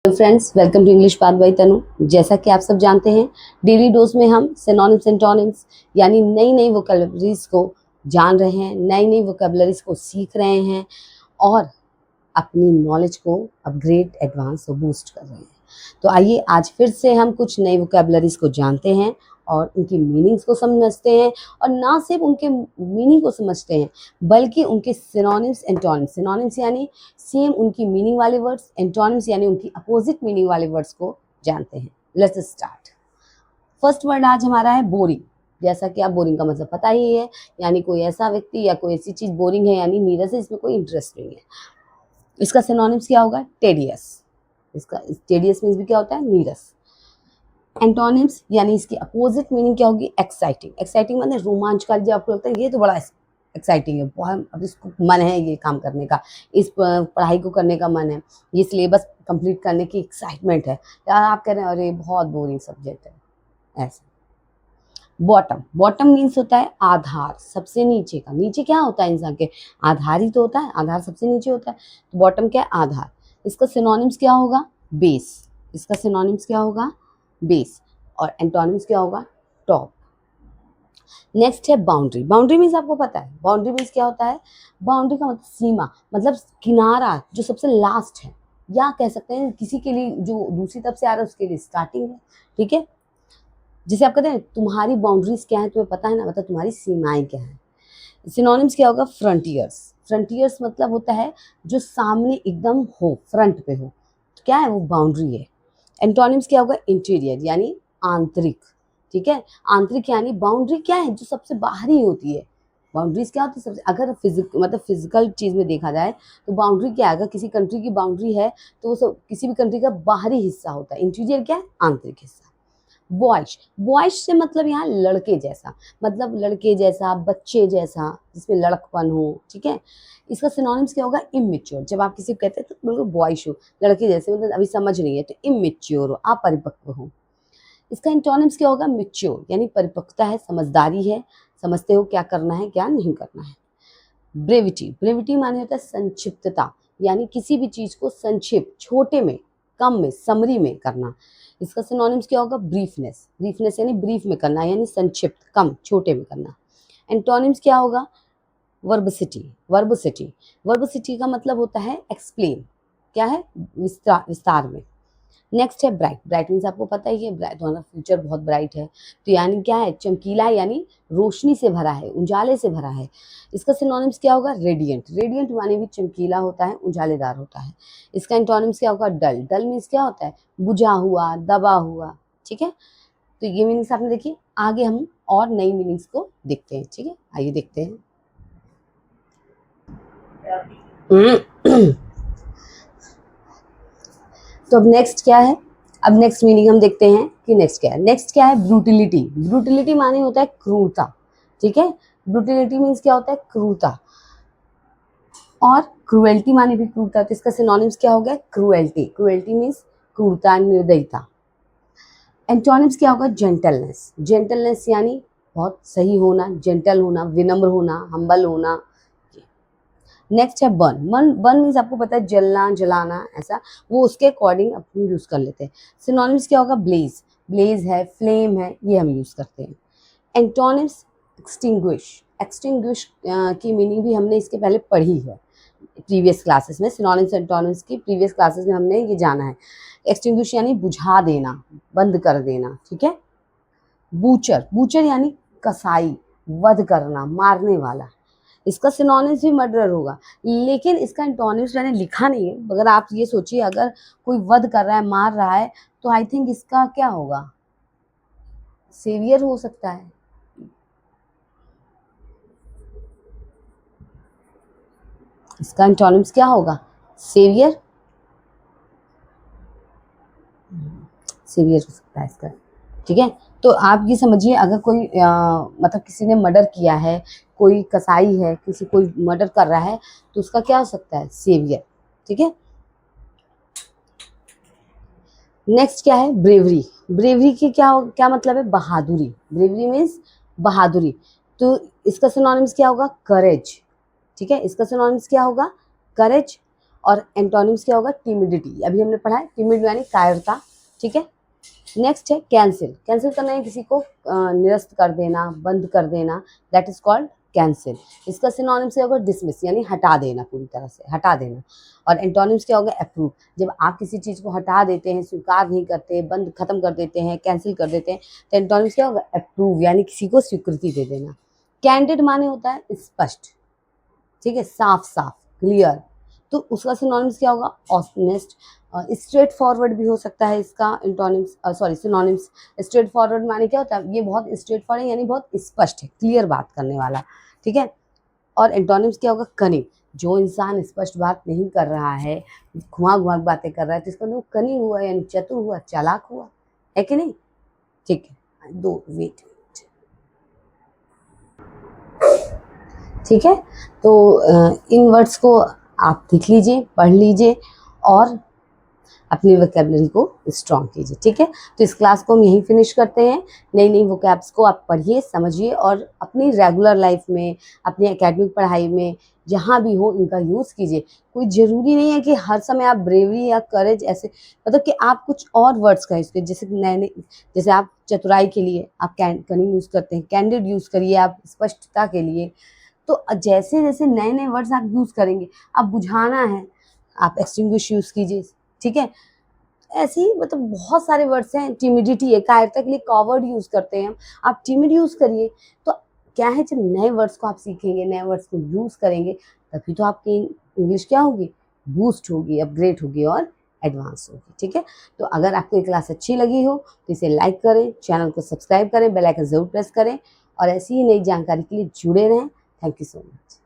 Friends, welcome to English path by Tanu. जैसा कि आप सब जानते हैं, डेली डोज में हम सिनोनिम्स एंटोनिम्स यानी नई नई वोकैबुलरीज को जान रहे हैं, नई नई वोकैबुलरीज को सीख रहे हैं और अपनी नॉलेज को अपग्रेड, एडवांस और बूस्ट कर रहे हैं। तो आइए आज फिर से हम कुछ नई वोकैबुलरीज को जानते हैं और उनकी मीनिंग्स को समझते हैं, और ना सिर्फ उनके मीनिंग को समझते हैं बल्कि उनके सिनोनिम्स एंटोनिम्स, सिनोनिम्स यानी सेम उनकी मीनिंग वाले वर्ड्स, एंटोनिम्स यानी उनकी अपोजिट मीनिंग वाले वर्ड्स को जानते हैं। Let's start. फर्स्ट वर्ड आज हमारा है बोरिंग। जैसा कि आप बोरिंग का मतलब पता ही है, यानी कोई ऐसा व्यक्ति या कोई ऐसी चीज बोरिंग है यानी नीरस है, इसमें कोई इंटरेस्ट नहीं है। इसका सिनोनिम्स क्या होगा? टेडियस। इसका टेडियस मीन्स भी क्या होता है? नीरस। एंटोनिम्स यानी इसकी अपोजिट मीनिंग क्या होगी? एक्साइटिंग। एक्साइटिंग मतलब रोमांचकारी, जब आपको लगता है ये तो बड़ा एक्साइटिंग है, बहुत अब इसको मन है ये काम करने का, इस पढ़ाई को करने का मन है, ये सिलेबस कंप्लीट करने की एक्साइटमेंट है, यार आप कह रहे हैं अरे बहुत बोरिंग सब्जेक्ट है, ऐसा। बॉटम। बॉटम मीन्स होता है आधार, सबसे नीचे का। नीचे क्या होता है इंसान के? आधार ही तो होता है, आधार सबसे नीचे होता है। तो बॉटम क्या है? आधार। इसका सिनोनिम्स क्या होगा? बेस। इसका सिनोनिम्स क्या होगा? बेस। और एंटोनिम्स क्या होगा? टॉप। नेक्स्ट है बाउंड्री। बाउंड्री मीन्स आपको पता है, बाउंड्री मीन्स क्या होता है? बाउंड्री का मतलब सीमा, मतलब किनारा जो सबसे लास्ट है, या कह सकते हैं किसी के लिए जो दूसरी तरफ से आ रहा है उसके लिए स्टार्टिंग है। ठीक है, जिसे आप कहते हैं तुम्हारी बाउंड्रीज क्या है, तुम्हें पता है ना, मतलब तुम्हारी सीमाएं क्या है। सिनोनिम्स क्या होगा? फ्रंटियर्स। फ्रंटियर्स मतलब होता है जो सामने एकदम हो, फ्रंट पे हो, तो क्या है वो? बाउंड्री है। एंटोनिम्स क्या होगा? इंटीरियर यानी आंतरिक। ठीक है, आंतरिक यानी बाउंड्री क्या है? जो सबसे बाहरी होती है। बाउंड्रीज क्या होती है? सबसे, अगर फिजिकल चीज में देखा जाए तो बाउंड्री क्या है? अगर किसी कंट्री की बाउंड्री है तो वो सब किसी भी कंट्री का बाहरी हिस्सा होता है। इंटीरियर क्या है? आंतरिक हिस्सा। बॉयज। बॉयज से मतलब यहाँ लड़के जैसा, मतलब लड़के जैसा, बच्चे जैसा, जिसमें लड़कपन हो। ठीक है, इसका सिनोनिम्स क्या होगा? इमेच्योर। जब आप किसी को कहते हैं तो बिल्कुल बॉयश हो, लड़के जैसे, मतलब अभी समझ नहीं है, तो इमेच्योर हो, अपरिपक्व हो। इसका एंटोनिम्स क्या होगा? मैच्योर यानी परिपक्वता है, समझदारी है, समझते हो क्या करना है क्या नहीं करना है। ब्रेविटी। ब्रेविटी माने होता है संक्षिप्तता, यानी किसी भी चीज को संक्षिप्त, छोटे में, कम में, समरी में करना। इसका सिनोनिम्स क्या होगा? ब्रीफनेस। ब्रीफनेस यानी ब्रीफ में करना, यानी संक्षिप्त, कम, छोटे में करना। एंटोनिम्स क्या होगा? वर्बसिटी। वर्बसिटी। वर्बसिटी का मतलब होता है एक्सप्लेन, क्या है? विस्तार, विस्तार में। नेक्स्ट है ब्राइट। ब्राइट मीन्स आपको पता ही है, ब्राइट हमारा फ्यूचर बहुत ब्राइट है, तो यानी क्या है? चमकीला, यानी रोशनी से भरा है, उजाले से भरा है। इसका सिनोनिम्स क्या होगा? रेडियंट। रेडियंट माने भी चमकीला होता है, उजालेदार होता है। इसका एंटोनिम्स क्या होगा? डल। डल मीन्स क्या होता है? बुझा हुआ, दबा हुआ। ठीक है, तो ये मीनिंग्स आपने देखी। आगे हम और नई मीनिंग्स को देखते हैं। ठीक है, आइए देखते हैं। तो अब नेक्स्ट क्या है? अब नेक्स्ट मीनिंग हम देखते हैं कि नेक्स्ट क्या है। नेक्स्ट क्या है? ब्रूटिलिटी। ब्रूटिलिटी माने होता है क्रूरता। ठीक है, ब्रूटिलिटी मीन्स क्या होता है? क्रूरता। और क्रुएल्टी माने भी क्रूरता, तो इसका सिनोनिम्स क्या हो गया? क्रुएल्टी। क्रुएल्टी मीन्स क्रूरता, निर्दयता। एंटोनिम्स क्या होगा? जेंटलनेस। जेंटलनेस यानी बहुत सही होना, जेंटल होना, विनम्र होना, हम्बल होना। नेक्स्ट है बर्न। बर्न, बर्न मीन्स आपको पता है जलना, जलाना, ऐसा, वो उसके अकॉर्डिंग अपन यूज कर लेते हैं। सिनोनिम्स क्या होगा? ब्लेज। ब्लेज है, फ्लेम है, ये हम यूज करते हैं। Antonyms extinguish. एक्सटिंग्विश की मीनिंग भी हमने इसके पहले पढ़ी है प्रीवियस क्लासेस में। सिनोनिम्स एंटोनिम्स की प्रीवियस क्लासेस में हमने ये जाना है। एक्सटिंग्विश यानी बुझा देना, बंद कर देना। ठीक है, बूचर। बूचर यानी कसाई, वध करना, मारने वाला। इसका सिनोनिम्स भी मर्डरर होगा, लेकिन इसका एंटोनिम्स मैंने लिखा नहीं है। अगर आप ये सोचिए, अगर कोई वध कर रहा है, मार रहा है, तो आई थिंक इसका क्या होगा? सेवियर हो सकता है। इसका एंटोनिम्स क्या होगा? सेवियर। सेवियर हो सकता है इसका। ठीक है, तो आप ये समझिए, अगर कोई मतलब किसी ने मर्डर किया है, कोई कसाई है, किसी कोई मर्डर कर रहा है, तो उसका क्या हो सकता है? सेवियर। ठीक है, नेक्स्ट क्या है? ब्रेवरी। ब्रेवरी की क्या मतलब है? बहादुरी। ब्रेवरी मीन्स बहादुरी। तो इसका सिनोनिम्स क्या होगा? करेज। ठीक है, इसका सिनोनिम्स क्या होगा? करेज। और एंटोनिम्स क्या होगा, टिमिडिटी, अभी हमने पढ़ा है, टिमिड यानी कायरता, ठीक है। नेक्स्ट है कैंसिल, कैंसिल करना है किसी को निरस्त कर देना, बंद कर देना, दैट इज कॉल्ड कैंसिल। इसका सिनोनिम से होगा डिसमिस यानी हटा देना, पूरी तरह से हटा देना। और एंटोनिम्स क्या होगा, अप्रूव, जब आप किसी चीज़ को हटा देते हैं, स्वीकार नहीं करते, बंद खत्म कर देते हैं, कैंसिल कर देते हैं, तो एंटोनिम्स क्या होगा, अप्रूव यानी किसी को स्वीकृति दे देना। कैंडिड माने होता है स्पष्ट, ठीक है, साफ साफ, क्लियर, तो उसका सिनोनिम्स क्या होगा, ऑनेस्ट। स्ट्रेट फॉरवर्ड भी हो सकता है इसका antonyms, sorry synonyms. Straight forward माने क्या होता है, ये बहुत स्ट्रेट फॉरवर्ड यानी बहुत स्पष्ट है, क्लियर बात करने वाला, ठीक है। और एंटोनिम्स क्या होगा, कनिंग, जो इंसान स्पष्ट बात नहीं कर रहा है, घुमा घुमा बातें कर रहा है, तो इसका मतलब कनिंग हुआ यानी चतुर हुआ, चालाक हुआ, है कि नहीं, ठीक है। दो वेट, ठीक है। तो इन वर्ड्स को आप लिख लीजिए, पढ़ लीजिए और अपनी वोकेबलरी को स्ट्रॉन्ग कीजिए, ठीक है। तो इस क्लास को हम यहीं फिनिश करते हैं। नई नई वोकैब्स को आप पढ़िए, समझिए और अपनी रेगुलर लाइफ में, अपनी एकेडमिक पढ़ाई में, जहाँ भी हो इनका यूज़ कीजिए। कोई ज़रूरी नहीं है कि हर समय आप ब्रेवरी या करेज ऐसे, मतलब कि आप कुछ और वर्ड्स का यूज़ करिए, जैसे नए नए, जैसे आप चतुराई के लिए आप कनिंग यूज़ करते हैं, कैंडिड यूज़ करिए आप स्पष्टता के लिए। तो जैसे जैसे नए नए वर्ड्स आप यूज़ करेंगे, आप बुझाना है, आप एक्सटिंग्विश यूज़ कीजिए, ठीक है। ऐसे ही मतलब बहुत सारे वर्ड्स हैं, टिमिडिटी है, कायरता के लिए कॉवर्ड यूज़ करते हैं हम, आप टिमिड यूज़ करिए। तो क्या है, जब नए वर्ड्स को आप सीखेंगे, नए वर्ड्स को यूज़ करेंगे, तभी तो आपकी इंग्लिश क्या होगी, बूस्ट होगी, अपग्रेड होगी और एडवांस होगी, ठीक है। तो अगर आपको ये क्लास अच्छी लगी हो तो इसे लाइक करें, चैनल को सब्सक्राइब करें, बेल आइकन ज़रूर प्रेस करें और ऐसी ही नई जानकारी के लिए जुड़े रहें। Thank you so much.